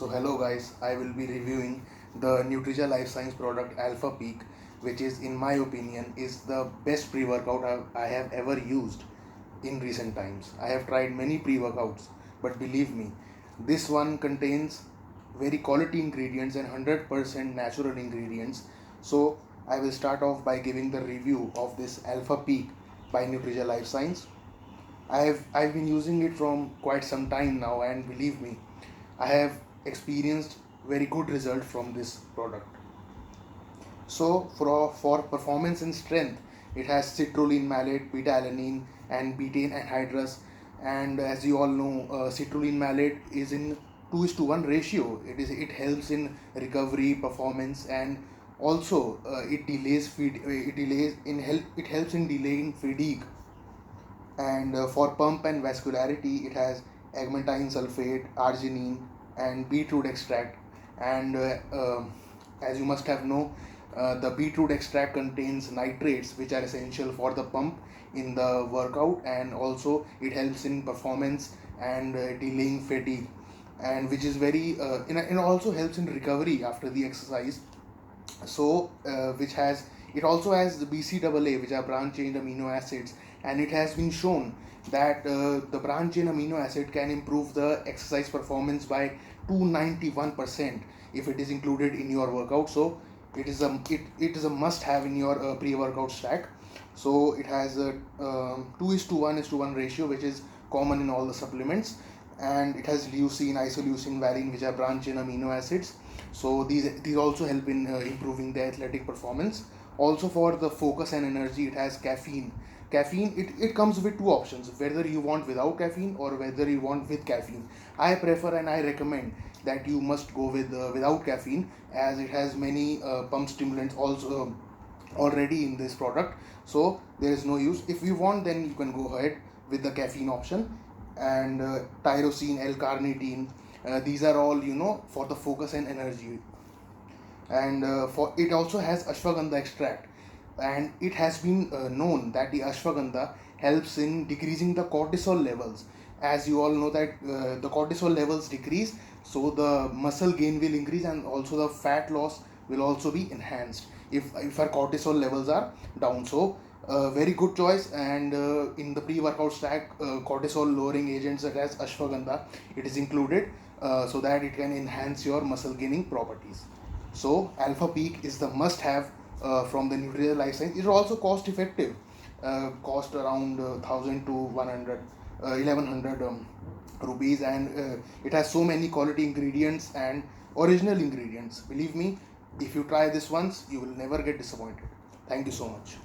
So hello guys, I will be reviewing the Nutrija Life Science product Alpha Peak, which is in my opinion is the best pre-workout I have ever used in recent times. I have tried many pre-workouts, but believe me, this one contains very quality ingredients and 100% natural ingredients. So I will start off by giving the review of this Alpha Peak by Nutrija Life Science. I've been using it from quite some time now, and believe me, I have experienced very good result from this product. So for performance and strength, it has citrulline malate, beta alanine, and betaine anhydrous. And as you all know, citrulline malate is in 2:1 ratio. It helps in recovery, performance, and also it helps in delaying fatigue. And for pump and vascularity, it has agmatine sulfate, arginine, and beetroot extract. And as you must have know, the beetroot extract contains nitrates, which are essential for the pump in the workout, and also it helps in performance and delaying fatigue, and which is very and also helps in recovery after the exercise. So which has it also has the BCAA, which are branch chain amino acids, and it has been shown that the branch chain amino acid can improve the exercise performance by 291% if it is included in your workout. So it is a must have in your pre-workout stack. So it has a 2:1 ratio, which is common in all the supplements, and it has leucine, isoleucine, valine, which are branch chain amino acids. So these also help in improving the athletic performance. Also for the focus and energy, it has caffeine. It comes with two options, whether you want without caffeine or whether you want with caffeine. I prefer and I recommend that you must go with without caffeine, as it has many pump stimulants also already in this product. So there is no use. If you want, then you can go ahead with the caffeine option. And tyrosine, L-carnitine, these are all for the focus and energy. And for it also has ashwagandha extract, and it has been known that the ashwagandha helps in decreasing the cortisol levels. As you all know that the cortisol levels decrease, so the muscle gain will increase, and also the fat loss will also be enhanced if our cortisol levels are down. So very good choice. And in the pre-workout stack, cortisol lowering agents such as ashwagandha, it is included, so that it can enhance your muscle gaining properties. So Alpha Peak is the must have from the Nutrija Life Science. It is also cost effective, cost around 1000 to 100 1100 rupees, and it has so many quality ingredients and original ingredients. Believe me, if you try this once, you will never get disappointed. Thank you so much.